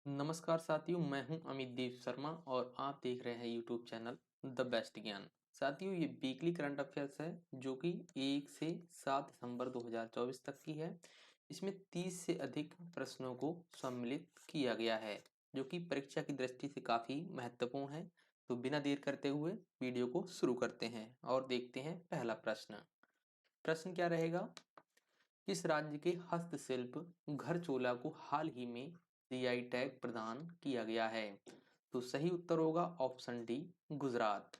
नमस्कार साथियों, मैं हूं अमित देव शर्मा और आप देख रहे हैं यूट्यूब चैनल द बेस्ट ज्ञान। साथियों, ये वीकली करंट अफेयर्स है जो कि 1 से 7 दिसंबर 2024 तक की है। इसमें 30 से अधिक प्रश्नों को सम्मिलित किया गया है जो कि परीक्षा की दृष्टि से काफ़ी महत्वपूर्ण है। तो बिना देर करते हुए वीडियो को शुरू करते हैं और देखते हैं पहला प्रश्न। प्रश्न क्या रहेगा? किस राज्य के हस्तशिल्प घर चोला को हाल ही में जीआई टैग प्रदान किया गया है? तो सही उत्तर होगा ऑप्शन डी, गुजरात।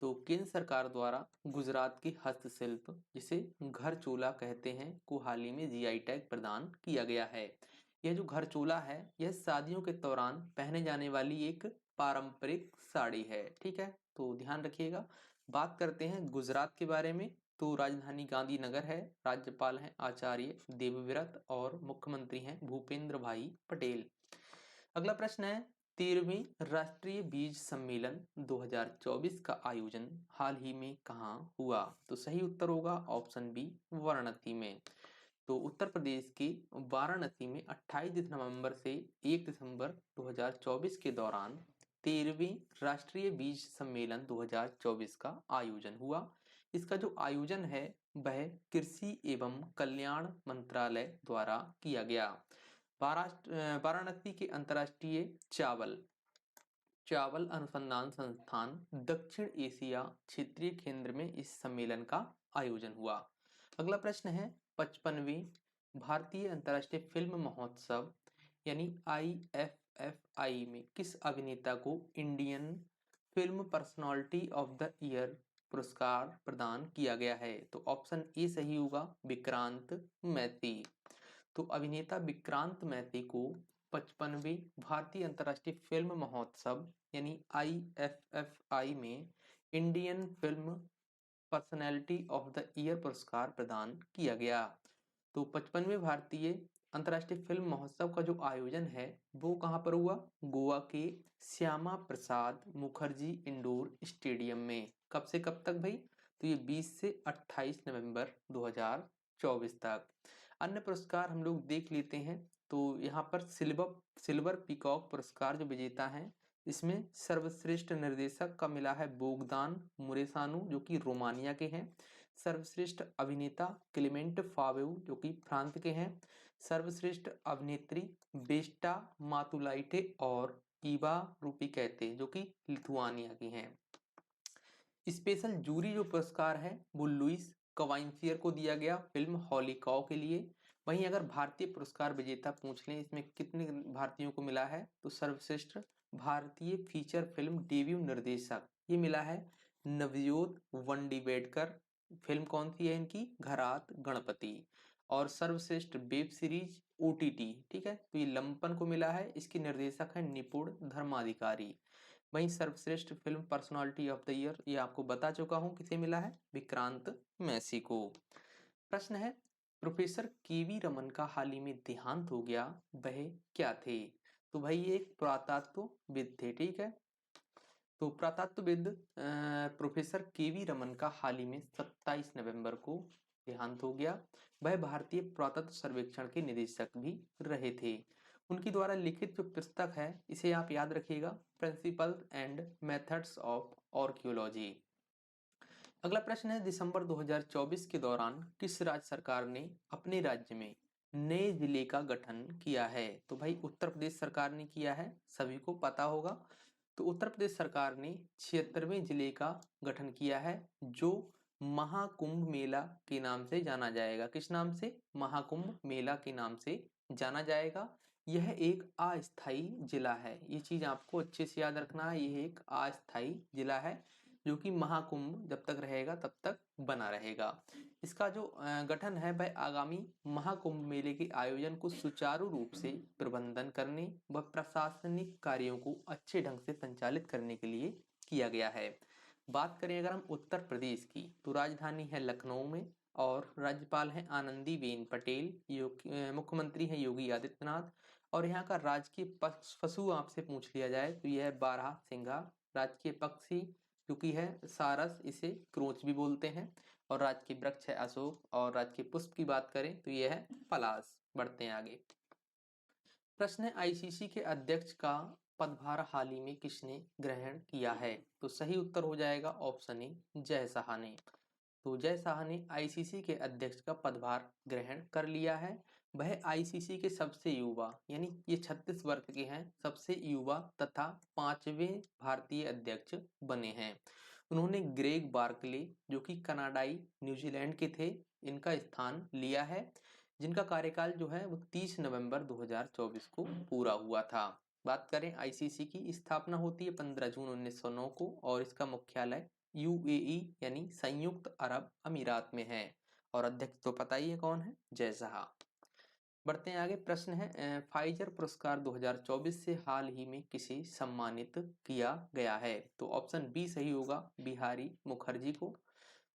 तो केंद्र सरकार द्वारा गुजरात के हस्तशिल्प, जिसे घर चोला कहते हैं, को हाल ही में जीआई टैग प्रदान किया गया है। यह जो घर चोला है, यह शादियों के दौरान पहने जाने वाली एक पारंपरिक साड़ी है। ठीक है, तो ध्यान रखिएगा। बात करते हैं गुजरात के बारे में। तो राजधानी गांधीनगर है, राज्यपाल हैं आचार्य देवव्रत और मुख्यमंत्री हैं भूपेंद्र भाई पटेल। अगला प्रश्न है, 13वीं राष्ट्रीय बीज सम्मेलन 2024 का आयोजन हाल ही में कहाँ हुआ? तो सही उत्तर होगा ऑप्शन बी, वाराणसी में। तो उत्तर प्रदेश के वाराणसी में 28 नवंबर से 1 दिसंबर 2024 के दौरान 13वीं राष्ट्रीय बीज सम्मेलन 2024 का आयोजन हुआ। इसका जो आयोजन है वह कृषि एवं कल्याण मंत्रालय द्वारा किया गया। वाराणसी के अंतर्राष्ट्रीय चावल अनुसंधान संस्थान दक्षिण एशिया क्षेत्रीय केंद्र में इस सम्मेलन का आयोजन हुआ। अगला प्रश्न है, 55वीं भारतीय अंतर्राष्ट्रीय फिल्म महोत्सव यानी IFFI में किस अभिनेता को Indian film personality of the year पुरस्कार प्रदान किया गया है? तो ऑप्शन ए सही होगा, विक्रांत मैसी। तो अभिनेता विक्रांत मैसी को 55वें भारतीय अंतर्राष्ट्रीय फिल्म महोत्सव यानी IFFI में Indian film personality of the year पुरस्कार प्रदान किया गया। तो 55वें भारतीय अंतर्राष्ट्रीय फिल्म महोत्सव का जो आयोजन है वो कहाँ पर हुआ? गोवा के श्यामा प्रसाद मुखर्जी इंडोर स्टेडियम में। कब से कब तक भाई? तो ये 20 से 28 नवंबर 2024 तक। अन्य पुरस्कार हम लोग देख लेते हैं। तो यहाँ पर सिल्वर पीकॉक पुरस्कार जो विजेता हैं, इसमें सर्वश्रेष्ठ निर्देशक का मिला है बोगदान मुरेसानू जो कि रोमानिया के हैं। सर्वश्रेष्ठ अभिनेता क्लेमेंट फावेउ जो कि फ्रांस के हैं। सर्वश्रेष्ठ अभिनेत्री बेस्टा मातुलाइटे और ईवा रूपिकैते जो कि लिथुआनिया की हैं। स्पेशल जूरी जो पुरस्कार है वो लुइस कवाइंसियर को दिया गया फिल्म हॉलीकॉ के लिए। वहीं अगर भारतीय पुरस्कार विजेता पूछ लें इसमें कितने भारतीयों को मिला है, तो सर्वश्रेष्ठ भारतीय फीचर फिल्म डेब्यू निर्देशक ये मिला है नवजोत वंडीवेडकर। फिल्म कौन सी है इनकी? घरात गणपति। और सर्वश्रेष्ठ वेब सीरीज OTT, ठीक है, तो ये लंपन को मिला है, इसके निर्देशक है निपुण धर्माधिकारी। वहीं सर्वश्रेष्ठ film personality of the year ये आपको बता चुका हूं किसे मिला है, विक्रांत मैसी को। प्रश्न है, प्रोफेसर केवी रमन का हाल ही में देहांत हो गया, वह क्या थे? तो भाई ये एक पुरातत्वविद थे। ठीक है, तो पुरातत्वविद प्रोफेसर केवी रमन का हाल ही में 27 नवंबर को देहांत हो गया। वह भारतीय पुरातत्व सर्वेक्षण के निदेशक भी रहे थे। उनकी द्वारा लिखित जो पुस्तक है इसे आप याद रखिएगा, principles and methods of archaeology. अगला प्रश्न है, दिसंबर 2024 के दौरान किस राज्य सरकार ने अपने राज्य में नए जिले का गठन किया है? तो भाई उत्तर प्रदेश सरकार ने किया है, सभी को पता होगा। तो उत्तर प्रदेश सरकार ने 76वें जिले का गठन किया है जो महाकुंभ मेला के नाम से जाना जाएगा। किस नाम से? महाकुंभ मेला के नाम से जाना जाएगा। यह एक अस्थायी जिला है, ये चीज आपको अच्छे से याद रखना है। यह एक अस्थायी जिला है जो कि महाकुंभ जब तक रहेगा तब तक बना रहेगा। इसका जो गठन है वह आगामी महाकुंभ मेले के आयोजन को सुचारू रूप से प्रबंधन करने व प्रशासनिक कार्यों को अच्छे ढंग से संचालित करने के लिए किया गया है। बात करें अगर हम उत्तर प्रदेश की, तो राजधानी है लखनऊ में और राज्यपाल हैं आनंदीबेन पटेल, मुख्यमंत्री हैं योगी आदित्यनाथ। और यहाँ का राजकीय पशु आपसे पूछ लिया जाए तो यह है बारहसिंघा। राजकीय पक्षी जो कि है सारस, इसे क्रोच भी बोलते हैं। और राजकीय वृक्ष है अशोक। और राजकीय पुष्प की बात करें तो यह है पलाश। बढ़ते हैं आगे। प्रश्न है आईसीसी के अध्यक्ष का पदभार हाल ही में किसने ग्रहण किया है? तो सही उत्तर हो जाएगा ऑप्शन ए जय शाह ने। तो जय शाह ने आईसीसी के अध्यक्ष का पदभार ग्रहण कर लिया है। वह आईसीसी के सबसे युवा यानी ये 36 वर्ष के हैं, सबसे युवा तथा 5वें भारतीय अध्यक्ष बने हैं। उन्होंने ग्रेग बार्कले जो कि कनाडाई न्यूजीलैंड के थे, इनका स्थान लिया है, जिनका कार्यकाल जो है वो 30 नवंबर 2024 को पूरा हुआ था। बात करें आईसीसी की स्थापना होती है 15 जून 1909 को और इसका मुख्यालय यूएई यानी संयुक्त अरब अमीरात में है और अध्यक्ष तो पता ही है कौन है, जय शाह। बढ़ते हैं आगे। प्रश्न है फाइजर पुरस्कार 2024 से हाल ही में किसे सम्मानित किया गया है? तो ऑप्शन बी सही होगा, बिहारी मुखर्जी को।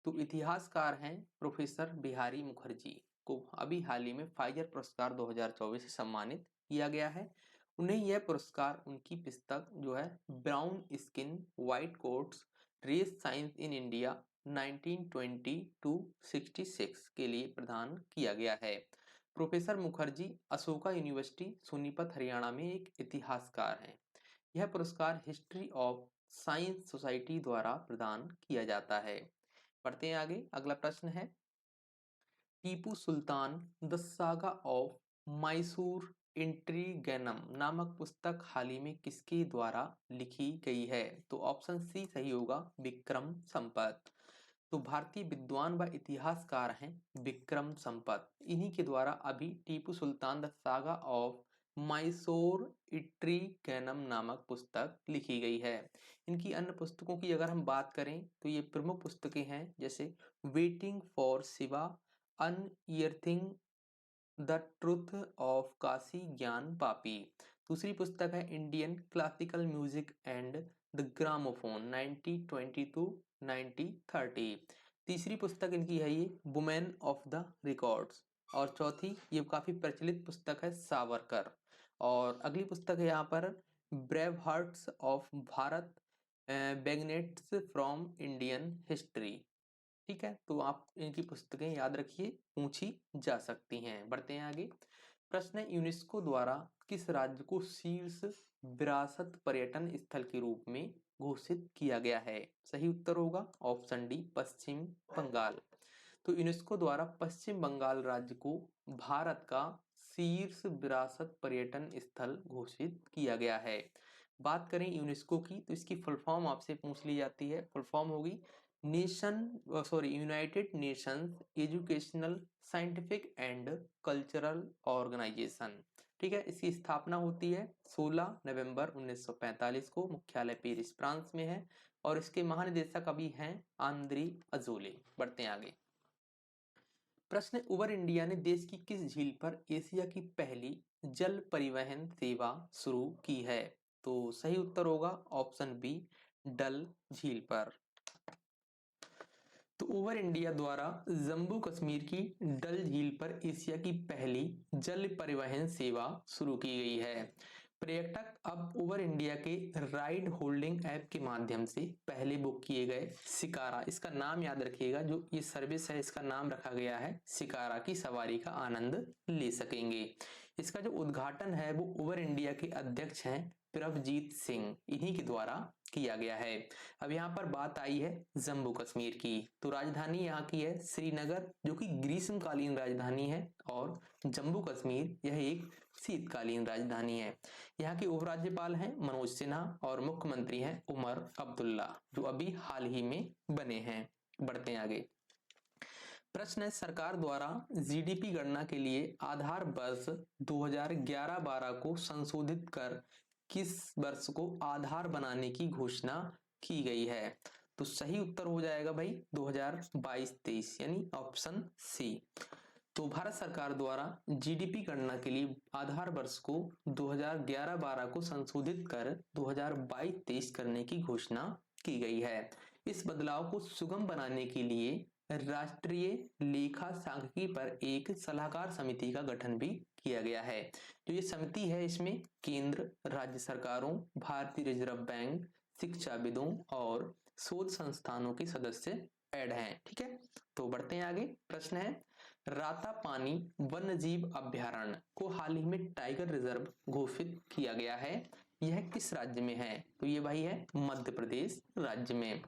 तो इतिहासकार हैं प्रोफेसर बिहारी मुखर्जी को अभी हाल ही में फाइजर पुरस्कार 2024 से सम्मानित किया गया है। उन्हें यह पुरस्कार उनकी पुस्तक जो है brown skin white coats race science in India 1920 to 66 के लिए प्रदान किया गया है। प्रोफेसर मुखर्जी अशोका यूनिवर्सिटी सोनीपत हरियाणा में एक इतिहासकार हैं। यह पुरस्कार हिस्ट्री ऑफ साइंस सोसाइटी द्वारा प्रदान किया जाता है। पढ़ते हैं आगे। अगला प्रश्न है Tipu Sultan the saga of Mysore इंट्रीगैनम नामक पुस्तक हाल ही में किसके द्वारा लिखी गई है? तो ऑप्शन सी सही होगा, विक्रम संपत। तो भारतीय विद्वान व इतिहासकार हैं विक्रम संपत, इन्हीं के द्वारा अभी Tipu Sultan the saga of Mysore इंट्रीगैनम नामक पुस्तक लिखी गई है। इनकी अन्य पुस्तकों की अगर हम बात करें तो ये प्रमुख पुस्तकें हैं जैसे waiting for Shiva, unearthing the truth of Kashi Gyanvapi. दूसरी पुस्तक है Indian classical music and the gramophone 1922-1930। तीसरी पुस्तक इनकी है ये वुमेन ऑफ द रिकॉर्ड्स। और चौथी ये काफी प्रचलित पुस्तक है सावरकर। और अगली पुस्तक है यहाँ पर brave hearts of Bharat bayonets from Indian history. ठीक है, तो आप इनकी पुस्तकें याद रखिए, पूछी जा सकती हैं। बढ़ते हैं आगे। प्रश्न है यूनेस्को द्वारा किस राज्य को शीर्ष विरासत पर्यटन स्थल के रूप में घोषित किया गया है? सही उत्तर होगा ऑप्शन डी पश्चिम बंगाल। तो यूनेस्को द्वारा पश्चिम बंगाल राज्य को भारत का शीर्ष विरासत पर्यटन स्थल घोषित किया गया है। बात करें यूनेस्को की तो इसकी फुल फॉर्म आपसे पूछ ली जाती है। फुल फॉर्म होगी United Nations Educational Scientific and Cultural Organization. ठीक है, इसकी स्थापना होती है 16 नवंबर 1945 को, मुख्यालय पेरिस फ्रांस में है और इसके महानिदेशक अभी हैं आंद्री अजोले। बढ़ते हैं आगे। प्रश्न उबर इंडिया ने देश की किस झील पर एशिया की पहली जल परिवहन सेवा शुरू की है? तो सही उत्तर होगा ऑप्शन बी डल झील पर। तो उबर इंडिया द्वारा जम्मू कश्मीर की डल झील पर एशिया की पहली जल परिवहन सेवा शुरू की गई है। पर्यटक अब उबर इंडिया के राइड होल्डिंग ऐप के माध्यम से पहले बुक किए गए शिकारा, इसका नाम याद रखिएगा, जो ये सर्विस है इसका नाम रखा गया है शिकारा की सवारी का आनंद ले सकेंगे। इसका जो उद्घाटन है वो उबर इंडिया के अध्यक्ष हैं प्रभजीत सिंह, इन्हीं के द्वारा किया गया है। अब यहाँ पर बात आई है जम्मू कश्मीर की, तो राजधानी यहाँ की है श्रीनगर जो कि ग्रीष्मकालीन राजधानी है और जम्मू कश्मीर यह एक शीतकालीन राजधानी है। यहाँ के उपराज्यपाल हैं मनोज सिन्हा और मुख्यमंत्री हैं उमर अब्दुल्ला जो अभी हाल ही में बने हैं। बढ़ते हैं आगे। प्रश्न है सरकार द्वारा जीडीपी गणना के लिए आधार वर्ष 2011-12 को संशोधित कर किस वर्ष को आधार बनाने की घोषणा की गई है? तो सही उत्तर हो जाएगा भाई 2022-23 यानी ऑप्शन सी। तो भारत सरकार द्वारा जीडीपी गणना के लिए आधार वर्ष को 2011-12 को संशोधित कर 2022-23 करने की घोषणा की गई है। इस बदलाव को सुगम बनाने के लिए राष्ट्रीय लेखा सांख्यिकी पर एक सलाहकार समिति का गठन भी किया गया है। जो ये समिति है इसमें केंद्र, राज्य सरकारों, भारतीय रिजर्व बैंक, शिक्षाविदों और शोध संस्थानों के सदस्य ऐड हैं। ठीक है, तो बढ़ते हैं आगे। प्रश्न है रातापानी वन्यजीव अभयारण्य को हाल ही में टाइगर रिजर्व घोषित किया गया है, यह किस राज्य में है? तो ये भाई है मध्य प्रदेश राज्य में।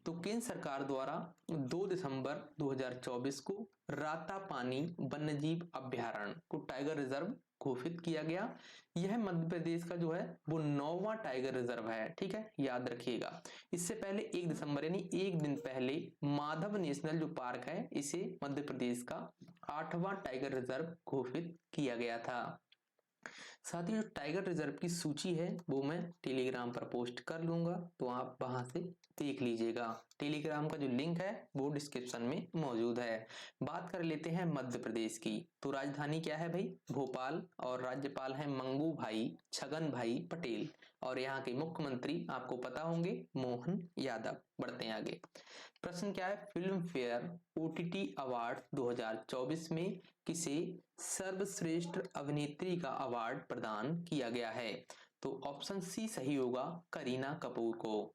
तो केंद्र सरकार द्वारा 2 दिसंबर 2024 को रातापानी वन्यजीव अभयारण्य को टाइगर रिजर्व घोषित किया गया। यह मध्य प्रदेश का जो है वो 9वां टाइगर रिजर्व है, ठीक है, याद रखिएगा। इससे पहले 1 दिसंबर यानी एक दिन पहले माधव नेशनल जो पार्क है इसे मध्य प्रदेश का 8वां टाइगर रिजर्व घोषित किया गया था। साथ ही जो टाइगर रिजर्व की सूची है वो मैं टेलीग्राम पर पोस्ट कर लूंगा, तो आप वहां से देख लीजिएगा। टेलीग्राम का जो लिंक है वो डिस्क्रिप्शन में मौजूद है। बात कर लेते हैं मध्य प्रदेश की। तो राजधानी क्या है भाई? भोपाल। और राज्यपाल है मंगू भाई छगन भाई पटेल। और यहाँ के मुख्यमंत्री आपको पता होंगे, मोहन यादव। बढ़ते हैं आगे। प्रश्न क्या है? फिल्म फेयर OTT अवार्ड 2024 में किसे सर्वश्रेष्ठ अभिनेत्री का अवार्ड प्रदान किया गया है? तो ऑप्शन सी सही होगा, करीना कपूर को।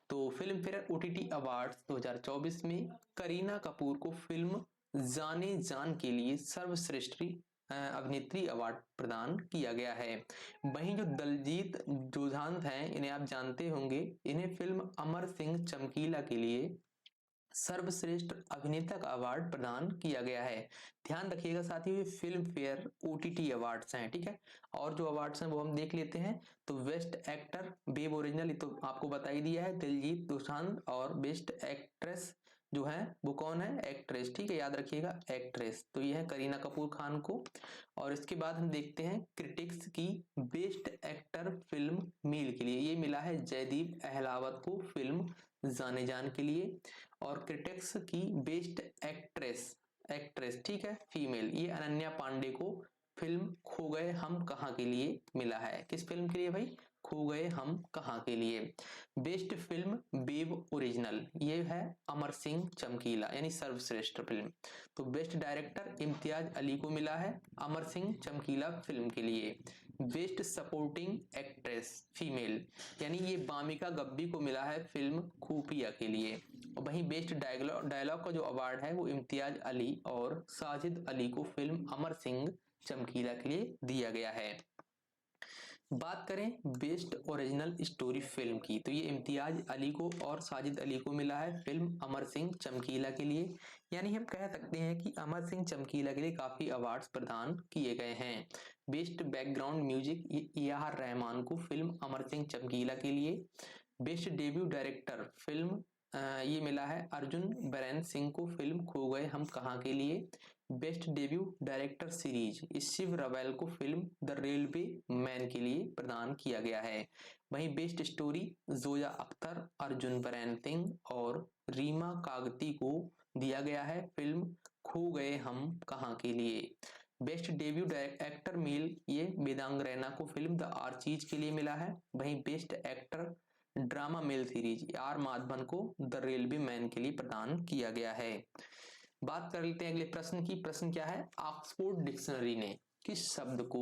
तो फिल्म फेयर OTT अवार्ड 2024 में करीना कपूर को फिल्म जाने जान के लिए सर्वश्रेष्ठ अभिनेत्री अवार्ड प्रदान किया गया है। वहीं जो दलजीत दोसांझ हैं, इन्हें आप जानते होंगे, इन्हें फिल्म अमर सिंह चमकीला के लिए सर्वश्रेष्ठ अभिनेता का अवार्ड प्रदान किया गया है। ध्यान रखिएगा साथियों, ये फिल्म फेयर OTT अवार्ड्स हैं, ठीक है। और जो अवार्ड्स हैं वो हम देख लेते हैं। तो बेस्ट एक्टर वेब ओरिजिनल, ये तो आपको बता ही दिया है, दिलजीत दोसांझ। और बेस्ट एक्ट्रेस जो है वो कौन है? एक्ट्रेस, ठीक है, याद रखिएगा, एक्ट्रेस। तो ये है करीना कपूर खान को। और इसके बाद हम देखते हैं क्रिटिक्स की बेस्ट एक्टर फिल्म मील के लिए, ये मिला है जयदीप अहलावत को फिल्म जाने जान के लिए। और क्रिटिक्स की बेस्ट एक्ट्रेस ठीक है फीमेल, ये अनन्या पांडे को फिल्म खो गए हम कहां के लिए मिला है। किस फिल्म के लिए भाई? खो गए हम कहां के लिए। बेस्ट फिल्म वेब ओरिजिनल, ये है अमर सिंह चमकीला, यानी सर्वश्रेष्ठ फिल्म। तो बेस्ट डायरेक्टर इम्तियाज अली को मिला है अमर सिंह चमकीला फिल्म के लिए। बेस्ट सपोर्टिंग एक्ट्रेस फीमेल, यानी ये बामिका गब्बी को मिला है फिल्म खुफिया के लिए। और वहीं बेस्ट डायलॉग का जो अवार्ड है वो इम्तियाज अली और साजिद अली को फिल्म अमर सिंह चमकीला के लिए दिया गया है। बात करें बेस्ट ओरिजिनल स्टोरी फिल्म की, तो ये इम्तियाज अली को और साजिद अली को मिला है फिल्म अमर सिंह चमकीला के लिए। यानी हम कह सकते हैं कि अमर सिंह चमकीला के लिए काफी अवार्ड्स प्रदान किए गए हैं। Best background music AR Rahman को फिल्म अमर सिंह चमकीला के लिए। बेस्ट डेब्यू डायरेक्टर फिल्म ये मिला है अर्जुन बरैन सिंह को फिल्म खो गए हम कहां के लिए। Best debut director series Shiv Rawail को फिल्म द रेलवे मैन के लिए प्रदान किया गया है। वहीं best story Zoya Akhtar, Arjun bran Singh और रीमा कागती को दिया गया है फिल्म खो गए हम कहां के लिए। बेस्ट डेब्यू एक्टर मेल ये वेदांग रैना को फिल्म द आर्चीज के लिए मिला है। वहीं best actor drama male series R Madhavan को द रेलवे मैन के लिए प्रदान किया गया है। बात कर लेते हैं अगले प्रश्न की। प्रश्न क्या है? ऑक्सफोर्ड डिक्शनरी ने किस शब्द को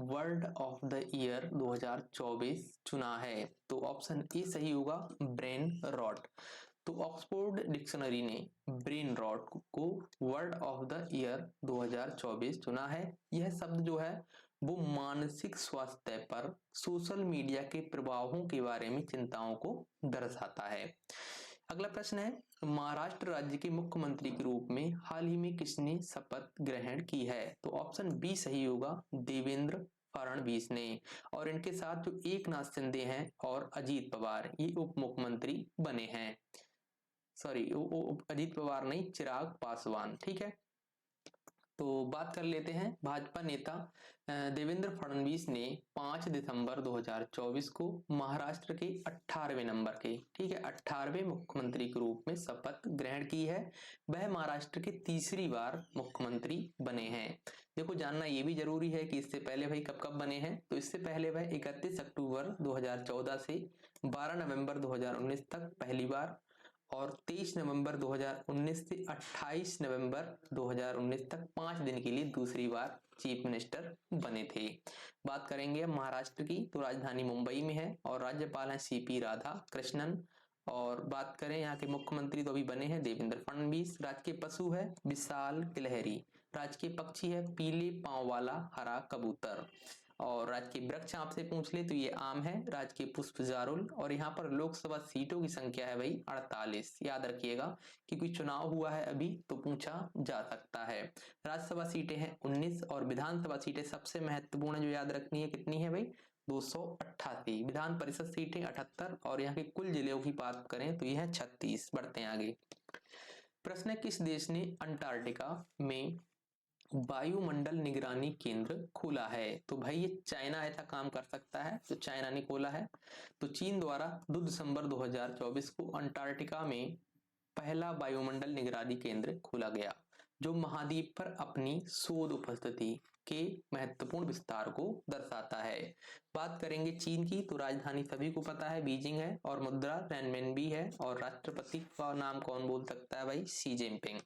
वर्ड ऑफ द ईयर 2024 चुना है? तो ऑप्शन ए सही होगा, ब्रेन रॉट। तो ऑक्सफोर्ड डिक्शनरी ने ब्रेन रॉट को वर्ड ऑफ द ईयर 2024 चुना है। यह शब्द जो है वो मानसिक स्वास्थ्य पर सोशल मीडिया के प्रभावों के बारे में चिंताओं को दर्शाता है। अगला प्रश्न है, महाराष्ट्र राज्य के मुख्यमंत्री के रूप में हाल ही में किसने शपथ ग्रहण की है? तो ऑप्शन बी सही होगा, देवेंद्र फडणवीस ने। और इनके साथ जो एकनाथ शिंदे हैं और अजीत पवार, ये उप मुख्यमंत्री बने हैं। सॉरी, अजीत पवार नहीं, चिराग पासवान, ठीक है। तो बात कर लेते हैं भाजपा नेता देवेंद्र फडणवीस ने 5 दिसंबर 2024 को महाराष्ट्र के 18वें नंबर के, ठीक है, 18वें मुख्यमंत्री के रूप में शपथ ग्रहण की है। वह महाराष्ट्र के तीसरी बार मुख्यमंत्री बने हैं। देखो, जानना ये भी जरूरी है कि इससे पहले भाई कब कब बने हैं। तो इससे पहले वह 31 अक्टूबर 2014 से 12 नवंबर 2019 तक पहली बार, और 23 नवंबर 2019 से 28 नवंबर 2019 तक 5 दिन के लिए दूसरी बार चीफ मिनिस्टर बने थे। बात करेंगे महाराष्ट्र की, तो राजधानी मुंबई में है और राज्यपाल हैं CP राधाकृष्णन। और बात करें यहाँ के मुख्यमंत्री तो अभी बने हैं देवेंद्र फडणवीस। राज्य के पशु है विशाल गिलहरी। राजकीय पक्षी है पीले पांव वाला हरा कबूतर। और राजकीय वृक्ष आपसे पूछ ले तो ये आम है। राजकीय पुष्प जारुल। और यहाँ पर लोकसभा सीटों की संख्या है भाई 48। याद रखिएगा कि कोई चुनाव हुआ है अभी तो पूछा जा सकता है। राज्यसभा सीटें हैं 19 और विधानसभा सीटें सबसे महत्वपूर्ण जो याद रखनी है कितनी है भाई 288। विधान परिषद सीटें 78 और यहाँ के कुल जिलों की बात करें तो यह है 36। बढ़ते हैं आगे। प्रश्न है किस देश ने अंटार्कटिका में वायुमंडल निगरानी केंद्र खोला है? तो भाई ये चाइना ऐसा काम कर सकता है तो चाइना ने खोला है। तो चीन द्वारा 2 दिसंबर 2024 को अंटार्कटिका में पहला वायुमंडल निगरानी केंद्र खोला गया जो महाद्वीप पर अपनी शोध उपस्थिति के महत्वपूर्ण विस्तार को दर्शाता है। बात करेंगे चीन की तो राजधानी सभी को पता है बीजिंग है और मुद्रा रेनमिनबी है और राष्ट्रपति का नाम कौन बोल सकता है भाई शी जिनपिंग।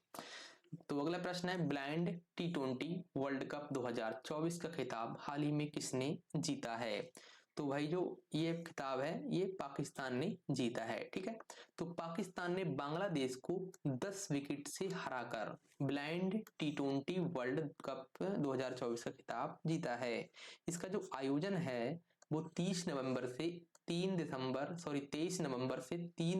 तो अगला प्रश्न है ब्लाइंड T20 वर्ल्ड कप 2024 का खिताब हाल ही में किसने जीता है? तो भाई जो ये खिताब है ये पाकिस्तान ने जीता है। ठीक है, तो पाकिस्तान ने बांग्लादेश को 10 विकेट से हराकर ब्लाइंड T20 वर्ल्ड कप 2024 का खिताब जीता है। इसका जो आयोजन है वो 23 नवंबर से 3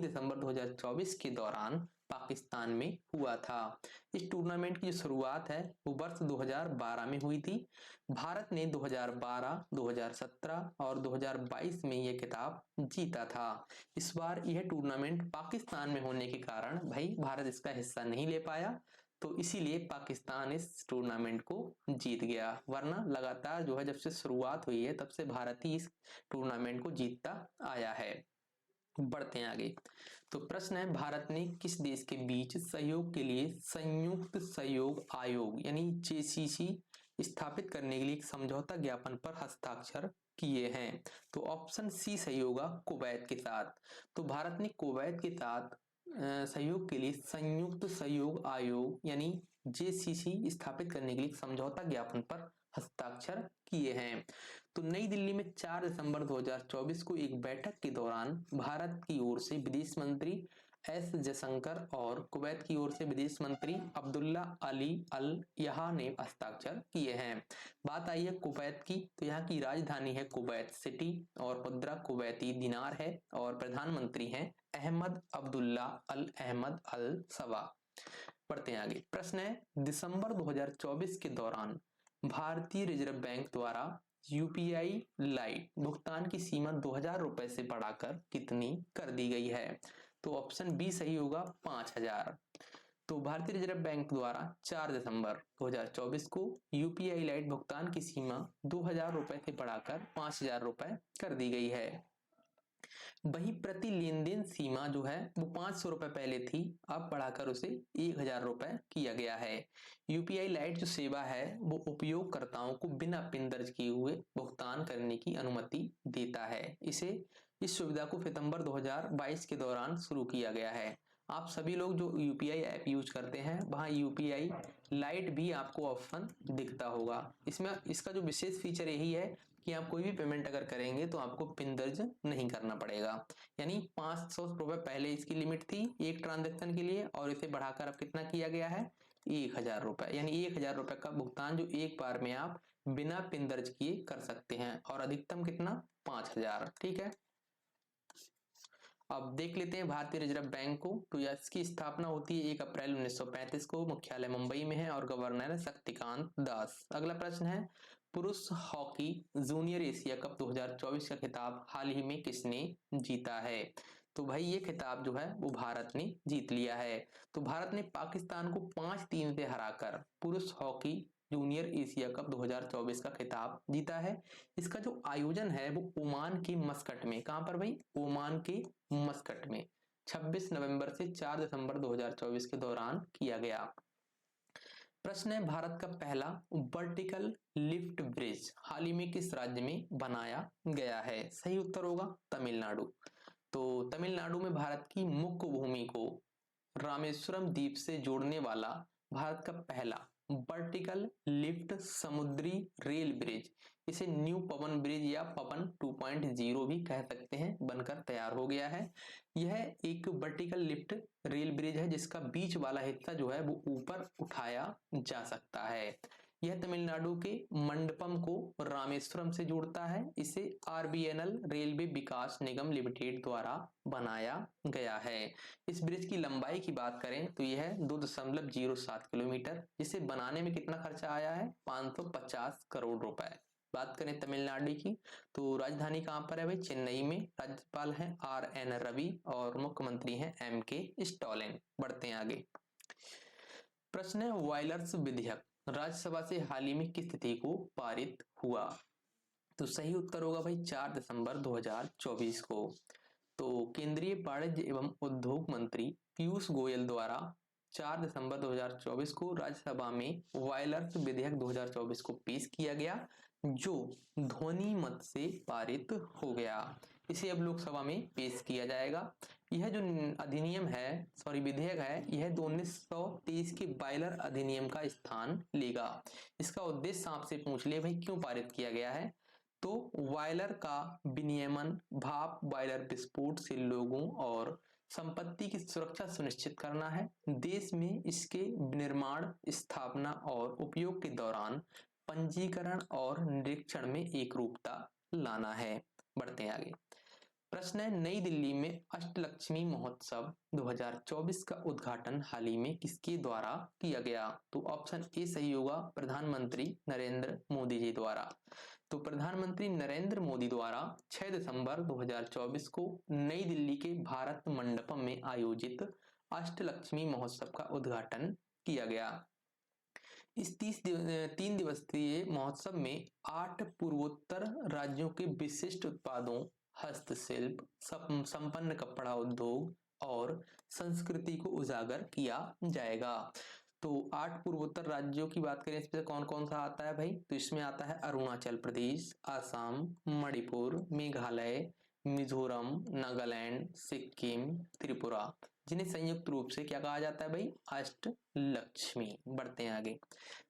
दिसंबर 2024 के दौरान पाकिस्तान में हुआ था। इस टूर्नामेंट की जो शुरुआत है वो वर्ष 2012 में हुई थी। भारत ने 2012, 2017 और 2022 में यह खिताब जीता था। इस बार यह टूर्नामेंट पाकिस्तान में होने के कारण भाई भारत इसका हिस्सा नहीं ले पाया तो इसीलिए पाकिस्तान इस टूर्नामेंट को जीत गया। वरना लगातार जो है जब से शुरुआत हुई है तब से भारत ही इस टूर्नामेंट को जीतता आया है। बढ़ते हैं आगे। तो प्रश्न है भारत ने किस देश के बीच सहयोग के लिए संयुक्त सहयोग आयोग यानी JCC स्थापित करने के लिए एक समझौता ज्ञापन पर हस्ताक्षर किए हैं? तो ऑप्शन सी सही होगा कुवैत के साथ। तो भारत ने कुवैत के साथ सहयोग के लिए संयुक्त सहयोग आयोग यानी JCC स्थापित करने के लिए समझौता ज्ञापन पर हस्ताक्षर किए हैं। तो नई दिल्ली में 4 दिसंबर 2024 को एक बैठक के दौरान भारत की ओर से विदेश मंत्री एस जयशंकर और कुवैत की ओर से विदेश मंत्री अब्दुल्ला अली अल यहा ने हस्ताक्षर किए हैं। बात आई है कुवैत की तो यहाँ की राजधानी है कुवैत सिटी और मुद्रा कुवैती दिनार है और प्रधानमंत्री हैं अहमद अब्दुल्ला अल अहमद अल सवा। पढ़ते हैं आगे। प्रश्न है दिसंबर 2024 के दौरान भारतीय रिजर्व बैंक द्वारा UPI लाइट भुगतान की सीमा 2000 रुपए से बढ़ाकर कितनी कर दी गई है? तो ऑप्शन बी सही होगा 5000। तो भारतीय रिजर्व बैंक द्वारा 4 दिसंबर 2024 को UPI लाइट भुगतान की सीमा 2000 रुपए से बढ़ाकर 5000 रुपए कर दी गई है। वही प्रति लेन देन सीमा जो है वो 500 रुपए पहले थी, अब बढ़ाकर उसे 1000 रुपए किया गया है। UPI लाइट जो सेवा है वो उपयोगकर्ताओं को बिना पिन दर्ज किए हुए भुगतान करने की अनुमति देता है। इस सुविधा को सितंबर 2022 के दौरान शुरू किया गया है। आप सभी लोग जो UPI ऐप यूज करते हैं वहाँ UPI लाइट भी आपको ऑप्शन दिखता होगा। इसमें इसका जो विशेष फीचर यही है कि आप कोई भी पेमेंट अगर करेंगे तो आपको पिन दर्ज नहीं करना पड़ेगा। यानी 500 रुपए पहले इसकी लिमिट थी एक ट्रांजेक्शन के लिए और इसे बढ़ाकर अब कितना किया गया है 1000 रुपए। यानी 1000 रुपए का भुगतान जो एक बार में आप बिना पिन दर्ज किए कर सकते हैं और अधिकतम कितना 5000। ठीक है, अब देख लेते हैं भारतीय रिजर्व बैंक को। तो इसकी स्थापना होती है 1 अप्रैल 1935 को, मुख्यालय मुंबई में है और गवर्नर है शक्तिकांत दास। अगला प्रश्न है पुरुष हॉकी जूनियर एशिया कप 2024 का खिताब हाल ही में किसने जीता है? तो भाई ये खिताब जो है वो भारत ने जीत लिया है। तो भारत ने पाकिस्तान को 5-3 से हराकर पुरुष हॉकी जूनियर एशिया कप 2024 का खिताब जीता है। इसका जो आयोजन है वो ओमान के मस्कट में, कहां पर भाई ओमान के मस्कट में 26 नवंबर से 4 दिसंबर 2024 के दौरान किया गया। प्रश्न है भारत का पहला वर्टिकल लिफ्ट ब्रिज हाल ही में किस राज्य में बनाया गया है? सही उत्तर होगा तमिलनाडु। तो तमिलनाडु में भारत की मुख्य भूमि को रामेश्वरम द्वीप से जोड़ने वाला भारत का पहला वर्टिकल लिफ्ट समुद्री रेल ब्रिज इसे न्यू पवन ब्रिज या पवन 2.0 भी कह सकते हैं, बनकर तैयार हो गया है। यह एक वर्टिकल लिफ्ट रेल ब्रिज है जिसका बीच वाला हिस्सा जो है वो ऊपर उठाया जा सकता है। यह तमिलनाडु के मंडपम को रामेश्वरम से जोड़ता है। इसे आरबीएनएल रेलवे विकास निगम लिमिटेड द्वारा बनाया गया है। इस ब्रिज की लंबाई की बात करें तो यह 2.07 किलोमीटर, जिसे बनाने में कितना खर्चा आया है, 550 करोड़ रुपए। बात करें तमिलनाडु की तो राजधानी कहां पर है भाई, चेन्नई में। राज्यपाल हैं आर.एन. रवि और मुख्यमंत्री हैं एम.के. स्टालिन। बढ़ते हैं आगे। प्रश्न है वायलर्स विधेयक राज्यसभा से हाल ही में किस तिथि को पारित हुआ? तो सही उत्तर होगा भाई 4 दिसंबर 2024 को। तो केंद्रीय वाणिज्य एवं उद्योग मंत्री पीयूष गोयल द्वारा 4 दिसंबर 2024 को राज्यसभा में वायलर्स विधेयक 2024 को पेश किया गया, जो ध्वनि मत से पारित हो गया। इसे अब लोकसभा में पेश किया जाएगा। यह जो अधिनियम है, सॉरी विधेयक है, यह 1923 के वायलर अधिनियम का स्थान लेगा। इसका उद्देश्य आपसे पूछ ले भाई क्यों पारित किया गया है, तो वायलर का विनियमन भाप वायलर विस्फोट से लोगों और संपत्ति की सुरक्षा सुनिश्चित करना है। देश में इसके निर्माण, स्थापना और उपयोग के दौरान पंजीकरण और निरीक्षण में एकरूपता लाना है। बढ़ते हैं आगे। प्रश्न है नई दिल्ली में अष्टलक्ष्मी महोत्सव 2024 का उद्घाटन हाल ही में किसके द्वारा किया गया? तो ऑप्शन ए सही होगा, प्रधानमंत्री नरेंद्र मोदी जी द्वारा। तो प्रधानमंत्री नरेंद्र मोदी द्वारा 6 दिसंबर 2024 को नई दिल्ली के भारत मंडपम में आयोजित अष्टलक्ष्मी महोत्सव का उद्घाटन किया गया। इस 3 दिवसीय महोत्सव में 8 पूर्वोत्तर राज्यों के विशिष्ट उत्पादों, हस्तशिल्प, संपन्न कपड़ा उद्योग और संस्कृति को उजागर किया जाएगा। तो 8 पूर्वोत्तर राज्यों की बात करें, इसमें कौन कौन सा आता है भाई, तो इसमें आता है अरुणाचल प्रदेश, असम, मणिपुर, मेघालय, मिजोरम, नागालैंड, सिक्किम, त्रिपुरा, जिन्हें संयुक्त रूप से क्या कहा जाता है भाई, अष्टलक्ष्मी। बढ़ते हैं आगे।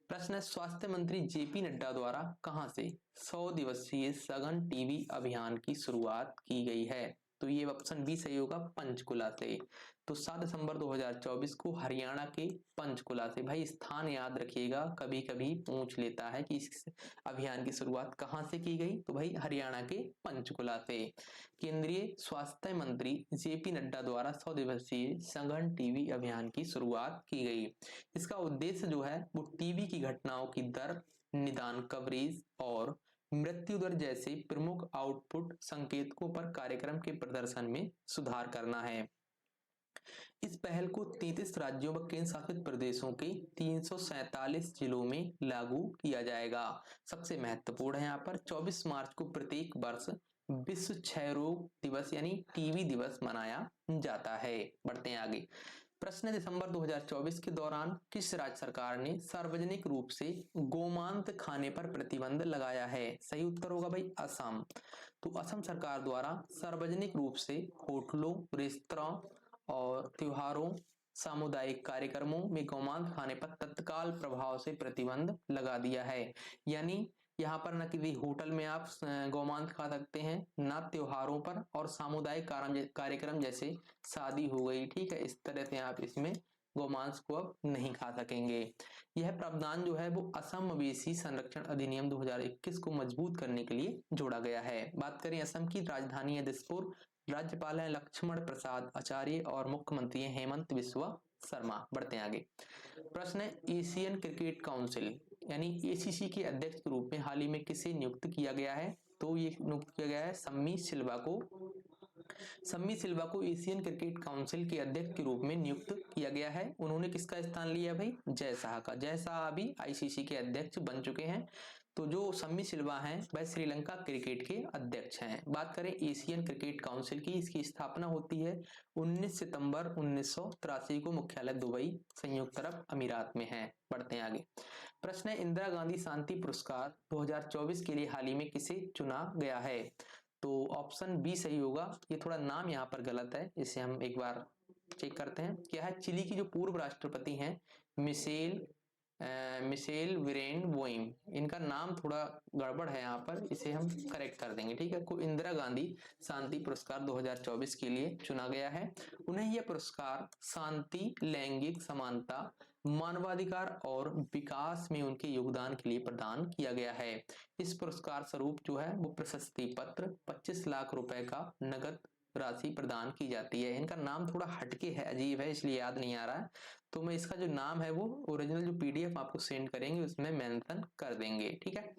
प्रश्न है स्वास्थ्य मंत्री जेपी नड्डा द्वारा कहां से 100 दिवसीय सघन टीबी अभियान की शुरुआत की गई है? तो ये ऑप्शन बी सही होगा, पंचकुला से। तो 7 दिसंबर 2024 को हरियाणा के पंचकुला से। भाई स्थान याद रखिएगा, कभी कभी पूछ लेता है कि इस अभियान की शुरुआत कहां से की गई, तो भाई हरियाणा के पंचकुला से। केंद्रीय स्वास्थ्य मंत्री जेपी नड्डा द्वारा 100 दिवसीय सघन टीबी अभियान की शुरुआत की गई। इसका उद्देश्य जो है वो टीबी की घटनाओं की दर, निदान कवरेज और मृत्यु दर जैसे प्रमुख आउटपुट संकेतकों पर कार्यक्रम के प्रदर्शन में सुधार करना है। इस पहल को 33 राज्यों व केंद्र शासित प्रदेशों के 347 जिलों में लागू किया जाएगा। सबसे महत्वपूर्ण है यहाँ पर 24 मार्च को प्रत्येक वर्ष विश्व क्षय रोग दिवस यानी टीबी दिवस मनाया जाता है। बढ़ते हैं आगे। प्रश्न दिसंबर 2024 के दौरान किस राज्य सरकार ने सार्वजनिक रूप से गोमांस खाने पर प्रतिबंध लगाया है? सही उत्तर होगा भाई असम। तो असम सरकार द्वारा सार्वजनिक रूप से होटलों, रेस्तरां और त्योहारों, सामुदायिक कार्यक्रमों में गोमांस खाने पर तत्काल प्रभाव से प्रतिबंध लगा दिया है। यानी यहाँ पर न किसी होटल में आप गोमांस खा सकते हैं, ना त्योहारों पर, और सामुदायिक कार्यक्रम जैसे शादी हो गई, ठीक है, इस तरह से आप इसमें गोमांस को अब नहीं खा सकेंगे। यह प्रावधान जो है वो असम मवेशी संरक्षण अधिनियम 2021 को मजबूत करने के लिए जोड़ा गया है। बात करें असम की, राजधानी है दिसपुर, राज्यपाल है लक्ष्मण प्रसाद आचार्य और मुख्यमंत्री है हेमंत बिस्वा शर्मा। बढ़ते हैं आगे। प्रश्न है एशियन क्रिकेट काउंसिल यानी एसीसी के अध्यक्ष के रूप में हाल ही में किसे नियुक्त किया गया है? तो ये नियुक्त किया गया है सम्मी सिल्वा को। सम्मी सिल्वा को एशियन क्रिकेट काउंसिल के अध्यक्ष के रूप में नियुक्त किया गया है। उन्होंने किसका स्थान लिया भाई? जय शाह का। जय शाह अभी आईसीसी के अध्यक्ष बन चुके हैं। तो जो सम्मी सिल्वा हैं वह श्रीलंका क्रिकेट के अध्यक्ष हैं। बात करें एशियन क्रिकेट काउंसिल की, इसकी स्थापना होती है 19 सितंबर 1983 को, मुख्यालय दुबई संयुक्त अरब अमीरात में है। बढ़ते हैं आगे। प्रश्न है इंदिरा गांधी शांति पुरस्कार 2024 के लिए हाल ही में किसे चुना गया है? तो ऑप्शन बी सही होगा। ये थोड़ा नाम यहाँ पर गलत है, इसे हम एक बार चेक करते हैं। क्या है? चिली की जो पूर्व राष्ट्रपति हैं मिशेल मिशेल विरेन वोइम, इनका नाम थोड़ा गड़बड़ है यहाँ पर, इसे हम करेक्ट कर देंगे, ठीक है। को इंदिरा गांधी शांति पुरस्कार 2024 के लिए चुना गया है। उन्हें यह पुरस्कार शांति, लैंगिक समानता, मानवाधिकार और विकास में उनके योगदान के लिए प्रदान किया गया है। इस पुरस्कार स्वरूप जो है वो प्रशस्ति पत्र, 25 लाख रुपए का नगद राशि प्रदान की जाती है। इनका नाम थोड़ा हटके है, अजीब है, इसलिए याद नहीं आ रहा है, तो मैं इसका जो नाम है वो ओरिजिनल जो पीडीएफ आपको सेंड करेंगे उसमें मेंशन कर देंगे, ठीक है।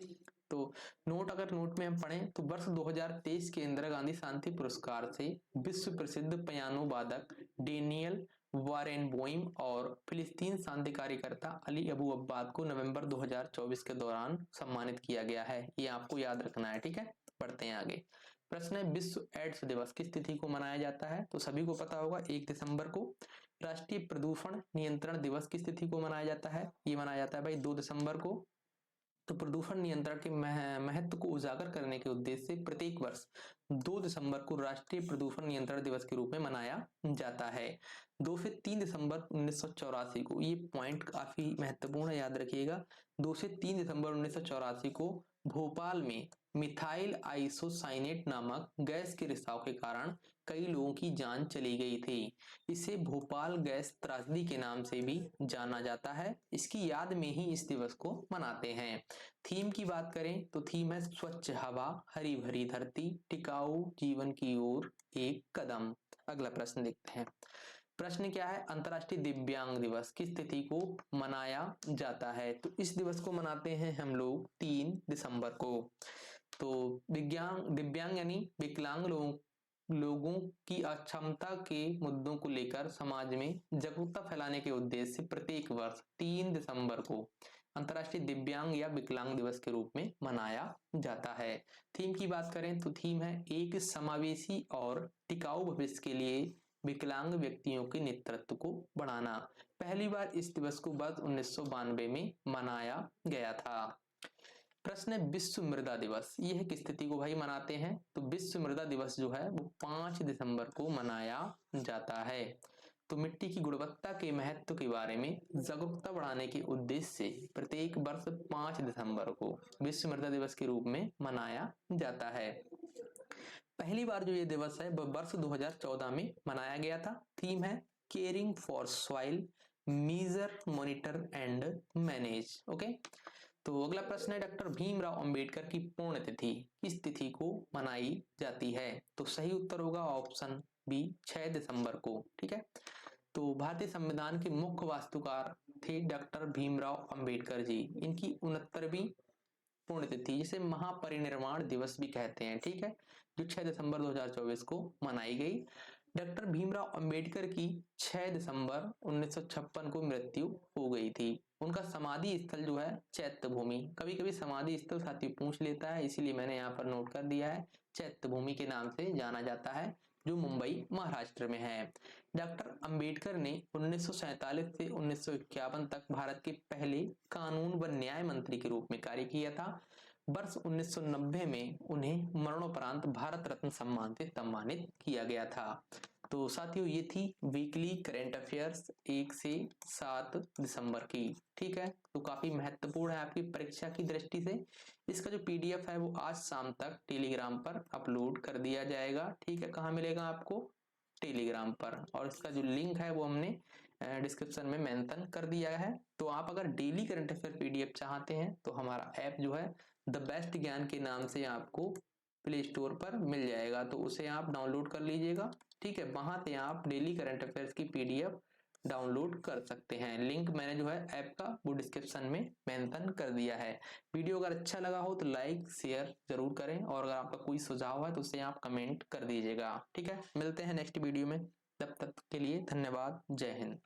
तो नोट, अगर नोट में हम पढ़ें तो वर्ष 2023 के इंदिरा गांधी शांति पुरस्कार से विश्व प्रसिद्ध पियानो वादक डेनियल वारेनबोइम और फिलिस्तीन शांति कार्यकर्ता अली अबू अब्बाद को नवंबर 2024 के दौरान सम्मानित किया गया है। ये आपको याद रखना है, ठीक है। पढ़ते हैं आगे। प्रश्न है, विश्व एड्स दिवस किस तिथि को मनाया जाता है? तो सभी को पता होगा 1 दिसंबर को। राष्ट्रीय प्रदूषण नियंत्रण दिवस किस तिथि को मनाया जाता है? ये मनाया जाता है भाई 2 दिसंबर को। तो प्रदूषण नियंत्रण के महत्व को उजागर करने के उद्देश्य से प्रत्येक वर्ष 2 दिसंबर को राष्ट्रीय प्रदूषण नियंत्रण दिवस के रूप में मनाया जाता है। 2 से 3 दिसंबर 1984 को, ये पॉइंट काफी महत्वपूर्ण है, याद रखिएगा। 2 से 3 दिसंबर 1984 को भोपाल में मिथाइल आइसोसाइनेट नामक गैस के रिसाव के कारण कई लोगों की जान चली गई थी। इसे भोपाल गैस त्रासदी के नाम से भी जाना जाता है। इसकी याद में ही इस दिवस को मनाते हैं। थीम की बात करें तो थीम है स्वच्छ हवा, हरी भरी धरती, टिकाऊ जीवन की ओर एक कदम। अगला प्रश्न देखते हैं। प्रश्न क्या है? अंतर्राष्ट्रीय दिव्यांग दिवस किस तिथि को मनाया जाता है? तो इस दिवस को मनाते हैं हम लोग 3 दिसंबर को। तो दिव्यांग यानी विकलांग लोगों की अक्षमता के मुद्दों को लेकर समाज में जागरूकता फैलाने के उद्देश्य से प्रत्येक वर्ष 3 दिसंबर को अंतर्राष्ट्रीय दिव्यांग या विकलांग दिवस के रूप में मनाया जाता है। थीम की बात करें तो थीम है एक समावेशी और टिकाऊ भविष्य के लिए विकलांग व्यक्तियों के नेतृत्व को बढ़ाना। पहली बार इस दिवस को वर्ष 1992 में मनाया गया था। प्रश्न है, विश्व मृदा दिवस, यह किस तिथि को भाई मनाते हैं? तो विश्व मृदा दिवस जो है वो 5 दिसंबर को मनाया जाता है। तो मिट्टी की गुणवत्ता के महत्व के बारे में जागरूकता बढ़ाने के उद्देश्य से प्रत्येक वर्ष 5 दिसंबर को विश्व मृदा दिवस के रूप में मनाया जाता है। पहली बार जो ये दिवस है वह वर्ष 2014 में मनाया गया था। थीम है caring for soil, measure, monitor and manage. Okay, तो अगला प्रश्न है, डॉक्टर भीमराव अंबेडकर की पुण्यतिथि किस तिथि को मनाई जाती है? तो सही उत्तर होगा ऑप्शन बी 6 दिसंबर को, ठीक है। तो भारतीय संविधान के मुख्य वास्तुकार थे डॉक्टर भीमराव अंबेडकर जी। इनकी 69वीं पुण्यतिथि, जिसे महापरिनिर्वाण दिवस भी कहते हैं, ठीक है, जो 6 दिसंबर 2024 को मनाई गई। डॉक्टर भीमराव अंबेडकर की 6 दिसंबर 1956 को मृत्यु हो गई थी। उनका समाधि स्थल जो है चैत्य भूमि, कभी कभी समाधि स्थल साथी पूछ लेता है, इसीलिए मैंने यहाँ पर नोट कर दिया है, चैत्य भूमि के नाम से जाना जाता है, जो मुंबई महाराष्ट्र में है। डॉक्टर अंबेडकर ने 1947 से 1951 तक भारत के पहले कानून व न्याय मंत्री के रूप में कार्य किया था। वर्ष 1990 में उन्हें मरणोपरांत भारत रत्न सम्मान से सम्मानित किया गया था। तो साथियों, ये थी वीकली करंट अफेयर्स 1 से 7 दिसंबर की, ठीक है। तो काफी महत्वपूर्ण है आपकी परीक्षा की दृष्टि से। इसका जो पीडीएफ है वो आज शाम तक टेलीग्राम पर अपलोड कर दिया जाएगा, ठीक है। कहाँ मिलेगा आपको? टेलीग्राम पर, और इसका जो लिंक है वो हमने डिस्क्रिप्शन में मेंशन कर दिया है। तो आप अगर डेली करंट अफेयर पीडीएफ चाहते हैं तो हमारा ऐप जो है द बेस्ट ज्ञान के नाम से आपको प्ले स्टोर पर मिल जाएगा, तो उसे आप डाउनलोड कर लीजिएगा, ठीक है। वहां से आप डेली करंट अफेयर्स की पीडीएफ डाउनलोड कर सकते हैं। लिंक मैंने जो है ऐप का वो डिस्क्रिप्शन में मेंशन कर दिया है। वीडियो अगर अच्छा लगा हो तो लाइक शेयर जरूर करें, और अगर आपका कोई सुझाव है तो उसे आप कमेंट कर दीजिएगा, ठीक है। मिलते हैं नेक्स्ट वीडियो में, तब तक के लिए धन्यवाद। जय हिंद।